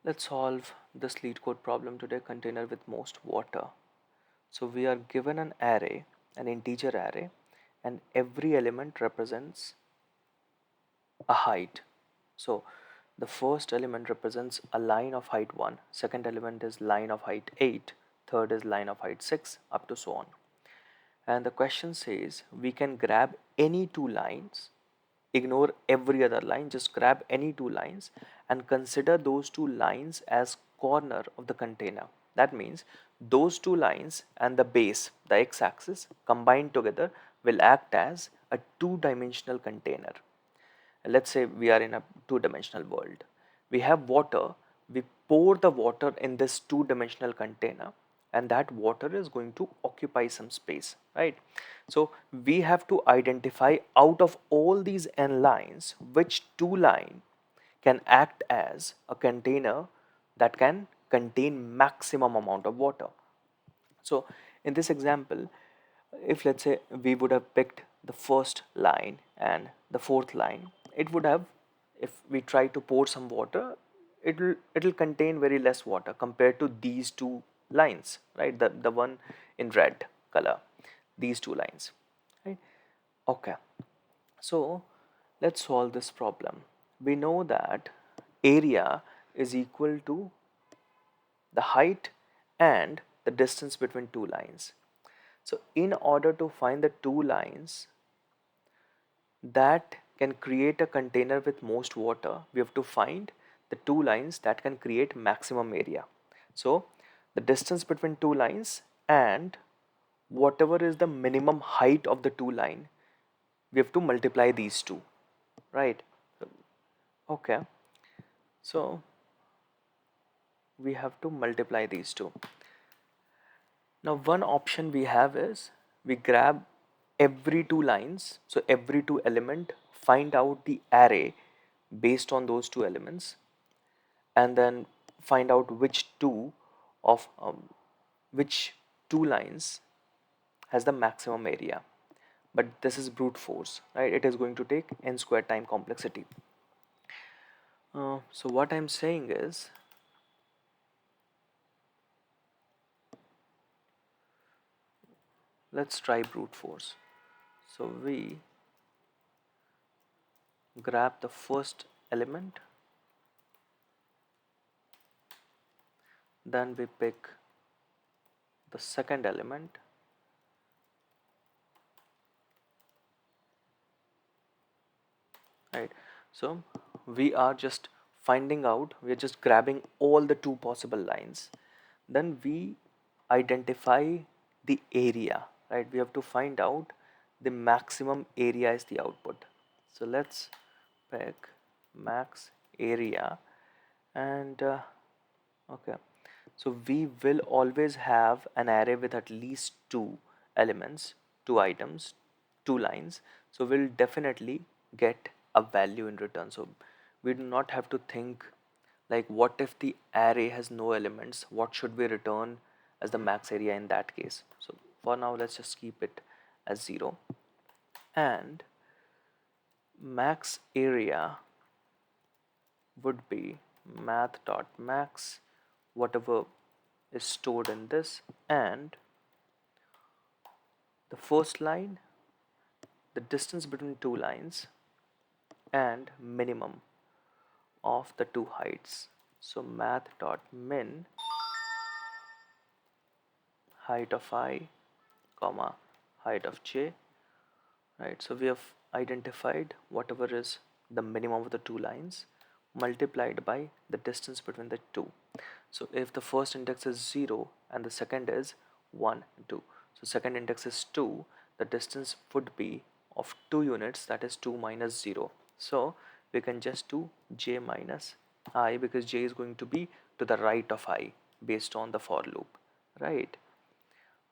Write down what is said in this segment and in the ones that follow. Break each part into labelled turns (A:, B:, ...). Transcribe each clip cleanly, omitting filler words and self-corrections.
A: Let's solve this Leetcode problem today, container with most water. So we are given an array, an integer array, and every element represents a height. So the first element represents a line of height 1, second element is line of height 8, third is line of height 6, up to so on. And the question says we can grab any two lines, ignore every other line, just grab any two lines and consider those two lines as corner of the container. That means those two lines and the base, the x-axis, combined together will act as a two-dimensional container. Let's say we are in a two-dimensional world. We have water, we pour the water in this two-dimensional container, and that water is going to occupy some space, right? So we have to identify out of all these n lines which two line can act as a container that can contain maximum amount of water. So in this example, if let's say we would have picked the first line and the fourth line, it would have, if we try to pour some water, it'll contain very less water compared to these two lines, right? The one in red color, these two lines, right? Okay, so let's solve this problem. We know that area is equal to the height and the distance between two lines. So in order to find the two lines that can create a container with most water, we have to find the two lines that can create maximum area. So the distance between two lines and whatever is the minimum height of the two line, we have to multiply these two, right? Okay, so we have to multiply these two. Now one option we have is we grab every two lines, so every two element, find out the array based on those two elements, and then find out of which two lines has the maximum area. But this is brute force, right? It is going to take n square time complexity. So what I'm saying is, let's try brute force. So we grab the first element, then we pick the second element, right? So we are just finding out, we are just grabbing all the two possible lines, then we identify the area, right? We have to find out the maximum area is the output. So let's pick max area, and okay, so we will always have an array with at least two elements, two items, two lines. So we'll definitely get a value in return. So we do not have to think like, what if the array has no elements? What should we return as the max area in that case? So for now, let's just keep it as 0. And max area would be math.max, whatever is stored in this, and the first line, the distance between two lines, and minimum of the two heights. So math.min height of I, comma height of j, right? So we have identified whatever is the minimum of the two lines multiplied by the distance between the two. So if the first index is 0 and the second is 1, 2, so second index is 2, the distance would be of 2 units, that is 2 minus 0. So we can just do j minus I, because j is going to be to the right of I based on the for loop, right?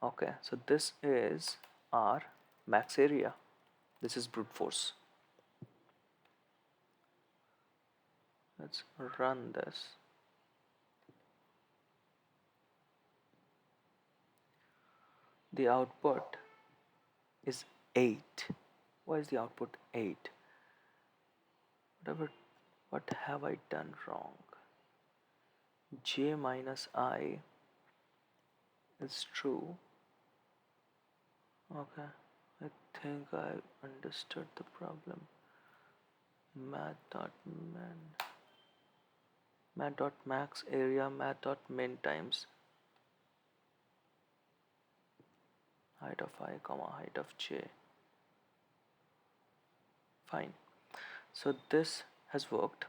A: Okay, so this is our max area. This is brute force. Let's run this. The output is 8. Why is the output 8? What have I done wrong? j minus I is true. Okay, I think I understood the problem. Math dot max area math dot min times height of I comma height of j. Fine. So this has worked,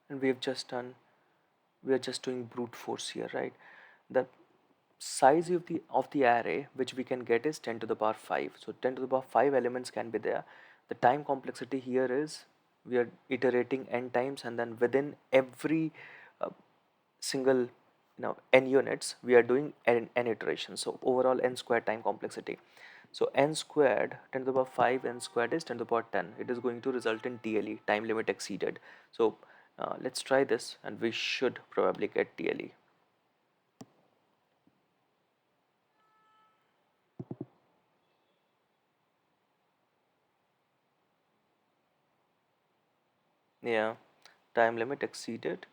A: and we are just doing brute force here, right? The size of the array which we can get is 10 to the power 5. So 10 to the power 5 elements can be there. The time complexity here is we are iterating n times, and then within every uh, single n units we are doing n iterations. So overall n squared time complexity. So n squared 10 to the power 5 n squared is 10 to the power 10. It is going to result in TLE, time limit exceeded. So let's try this, and we should probably get TLE. Yeah, time limit exceeded.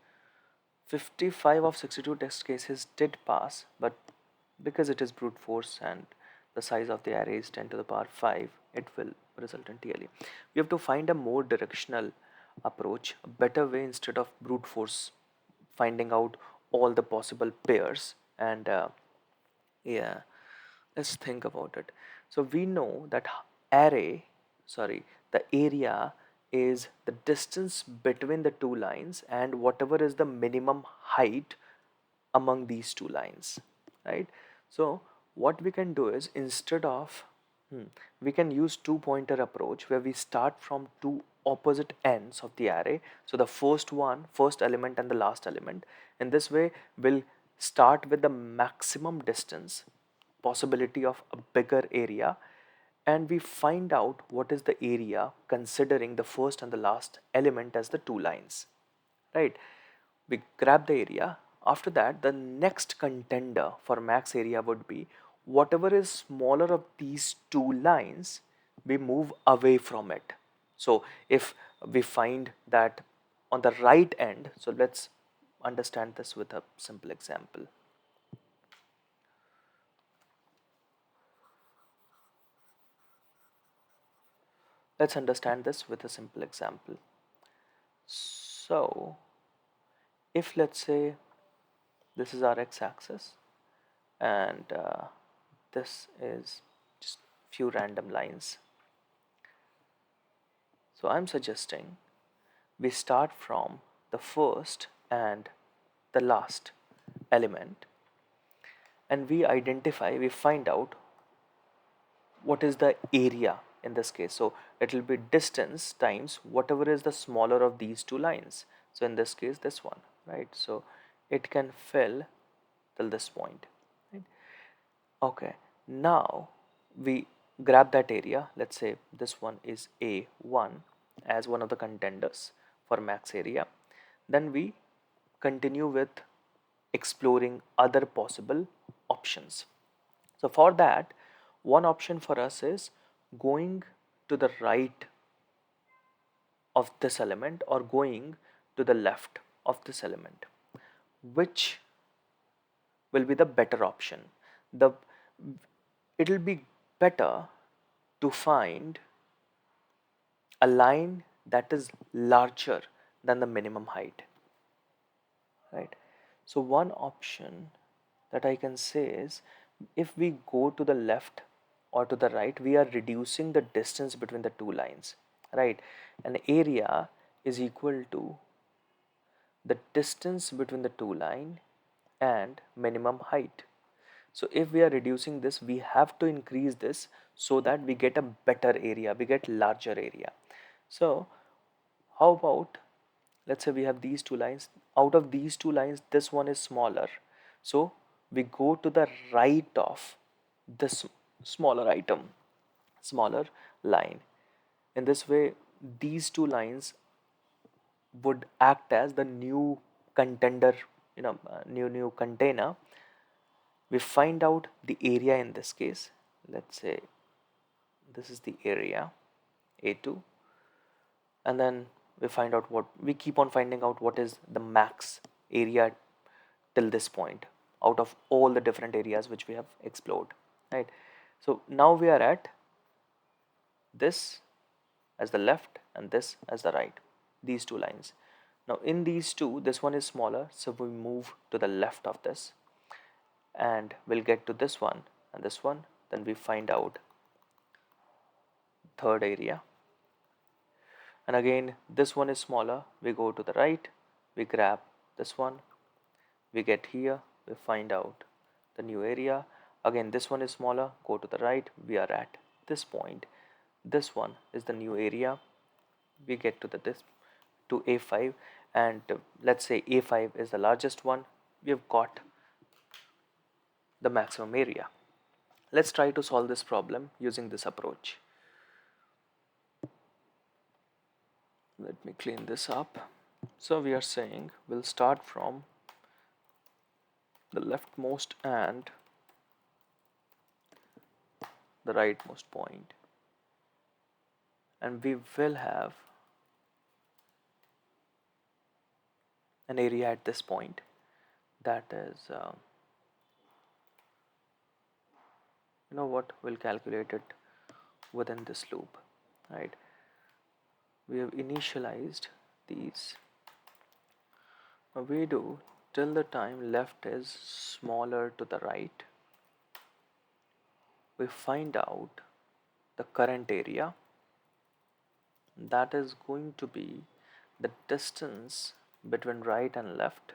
A: 55 of 62 test cases did pass, but because it is brute force and the size of the array is 10 to the power 5, it will result in TLE. We have to find a more directional approach, a better way instead of brute force finding out all the possible pairs. And yeah, let's think about it. So we know that array, sorry, the area is the distance between the two lines and whatever is the minimum height among these two lines, right? So what we can do is instead of we can use two pointer approach where we start from two opposite ends of the array. So the first element and the last element. In this way, we'll start with the maximum distance possibility of a bigger area, and we find out what is the area considering the first and the last element as the two lines, right? We grab the area. After that, the next contender for max area would be whatever is smaller of these two lines, we move away from it. So if we find that on the right end, so let's understand this with a simple example. Let's understand this with a simple example. So if let's say this is our x-axis, and this is just few random lines. So I'm suggesting we start from the first and the last element, and we find out what is the area in this case. So it will be distance times whatever is the smaller of these two lines. So in this case, this one, right? So it can fill till this point, right? Okay, now we grab that area. Let's say this one is A1 as one of the contenders for max area. Then we continue with exploring other possible options. So for that, one option for us is going to the right of this element or going to the left of this element. Which will be the better option? The it will be better to find a line that is larger than the minimum height, right? So one option that I can say is if we go to the left or to the right, we are reducing the distance between the two lines, right? And area is equal to the distance between the two line and minimum height. So if we are reducing this, we have to increase this so that we get a better area, we get larger area. So how about, let's say we have these two lines. Out of these two lines, this one is smaller. So we go to the right of this smaller line. In this way, these two lines would act as the new contender, new container. We find out the area in this case. Let's say this is the area A2, and then we keep on finding out what is the max area till this point out of all the different areas which we have explored, right? So now we are at this as the left and this as the right, these two lines. Now in these two, this one is smaller, so we move to the left of this and we'll get to this one and this one. Then we find out third area, and again this one is smaller, we go to the right, we grab this one, we get here, we find out the new area. Again this one is smaller, go to the right, we are at this point, this one is the new area, we get to this to A5, and let's say A5 is the largest one, we have got the maximum area. Let's try to solve this problem using this approach. Let me clean this up. So we are saying we'll start from the leftmost and the rightmost point, and we will have an area at this point that is you know what, we'll calculate it within this loop, right? We have initialized these. Now we do till the time left is smaller to the right, we find out the current area, that is going to be the distance between right and left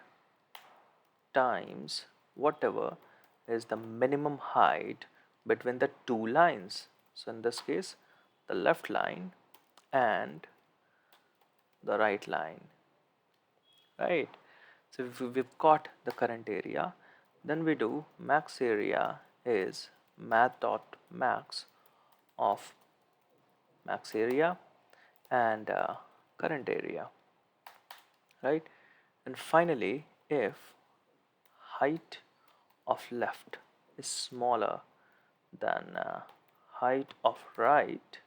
A: times whatever is the minimum height between the two lines. So in this case, the left line and the right line, right? So if we've got the current area, then we do max area is math dot max of max area and current area, right? And finally, if height of left is smaller than height of right,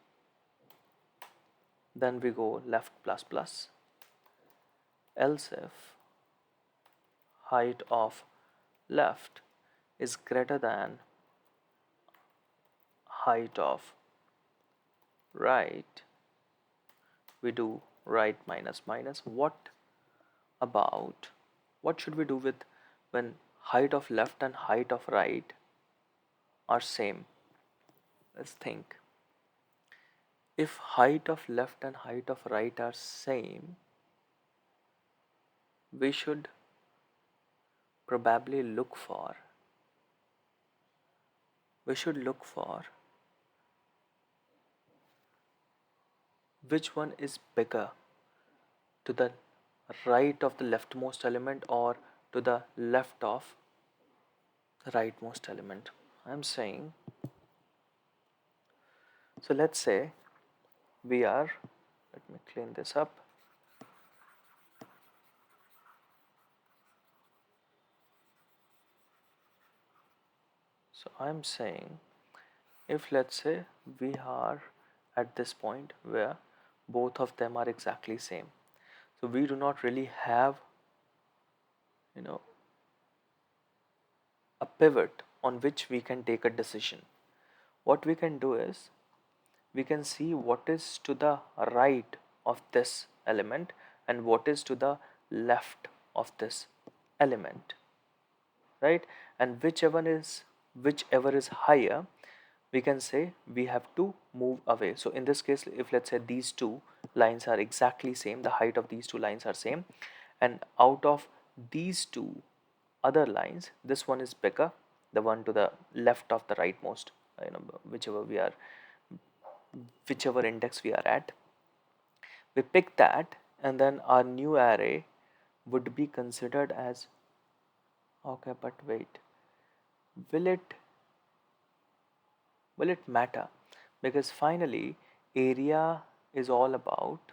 A: then we go left plus plus. Else if height of left is greater than height of right, we do right minus minus. What should we do with when height of left and height of right are same? Let's think. If height of left and height of right are same, we should probably look for which one is bigger, to the right of the leftmost element or to the left of the rightmost element. I'm saying, so let's say we are, let me clean this up. So I'm saying, if let's say we are at this point where both of them are exactly same, so we do not really have, you know, a pivot on which we can take a decision. What we can do is we can see what is to the right of this element and what is to the left of this element, right? And whichever is higher, we can say we have to move away. So in this case, if let's say these two lines are exactly same, the height of these two lines are same, and out of these two other lines, this one is bigger, the one to the left of the rightmost, whichever index we are at, we pick that, and then our new array would be considered as, okay, but wait, will it matter? Because finally area is all about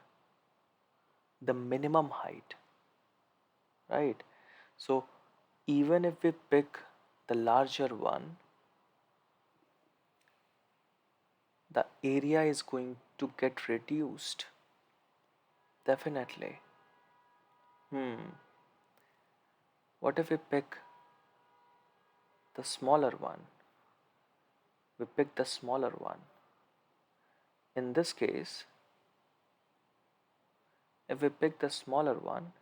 A: the minimum height, right? So even if we pick the larger one, the area is going to get reduced, definitely. What if we pick the smaller one? We pick the smaller one. In this case, if we pick the smaller one,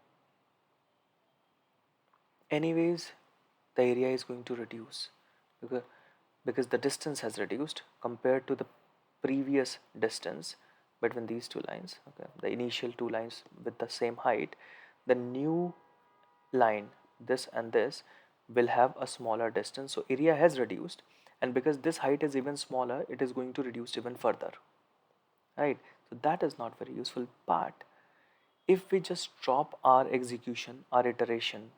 A: anyways, the area is going to reduce because, because the distance has reduced compared to the previous distance between these two lines. Okay, the initial two lines with the same height, the new line, this and this, will have a smaller distance, so area has reduced, and because this height is even smaller, it is going to reduce even further, right? So that is not very useful. But if we just drop our execution, our iteration,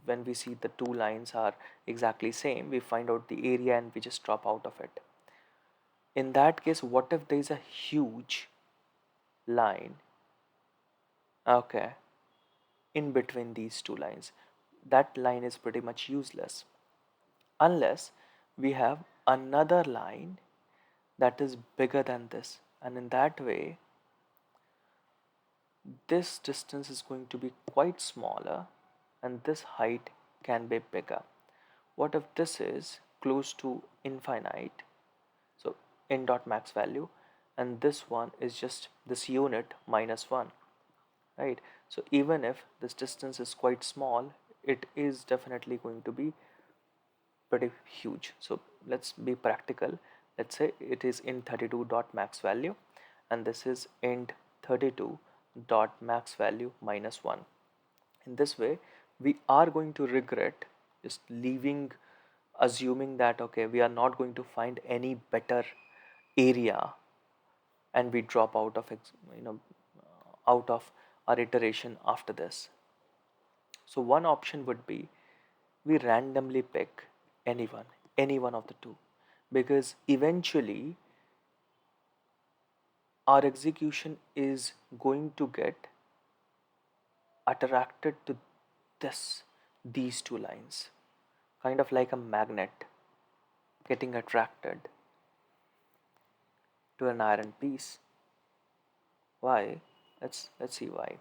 A: when we see the two lines are exactly same, we find out the area and we just drop out of it. In that case, what if there is a huge line, okay, in between these two lines? That line is pretty much useless unless we have another line that is bigger than this, and in that way this distance is going to be quite smaller and this height can be bigger. What if this is close to infinite, so n dot max value, and this one is just this unit minus 1, right? So even if this distance is quite small, it is definitely going to be pretty huge. So let's be practical. Let's say it is int32 dot max value and this is int32 dot max value minus 1. In this way we are going to regret just leaving, assuming that okay, we are not going to find any better area, and we drop out of out of our iteration after this. So one option would be we randomly pick any one of the two, because eventually our execution is going to get attracted to this these two lines, kind of like a magnet getting attracted to an iron piece. Why? Let's see why.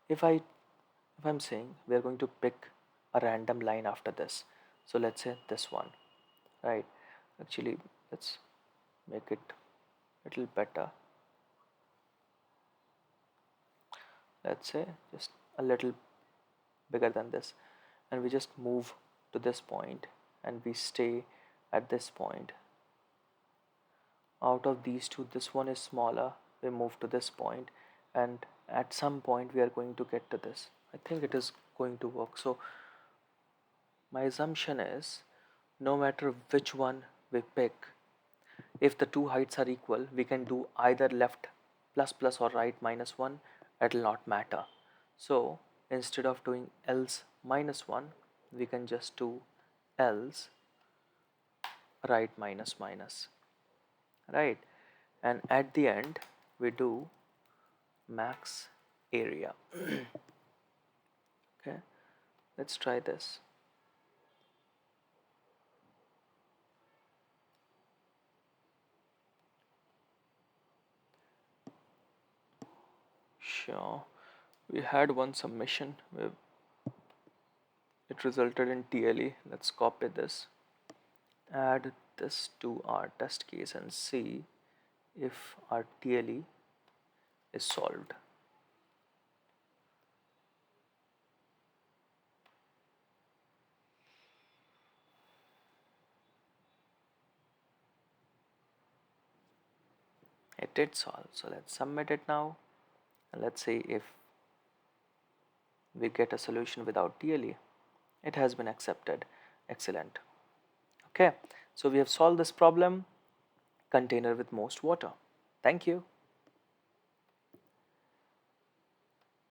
A: If I'm saying we are going to pick a random line after this, so let's say this one, right? Actually, let's make it a little better. Let's say just a little bigger than this, and we just move to this point and we stay at this point. Out of these two, this one is smaller, we move to this point, and at some point we are going to get to this. I think it is going to work. So my assumption is no matter which one we pick, if the two heights are equal, we can do either left plus plus or right minus 1, it will not matter. So instead of doing else minus 1, we can just do else right minus minus, right? And at the end we do max area. Okay, let's try this. Sure, we had one submission where it resulted in TLE. Let's copy this, add this to our test case and see if our TLE is solved. It did solve, so let's submit it now and let's see if we get a solution without TLE. It has been accepted. Excellent. Okay, so we have solved this problem, container with most water. Thank you.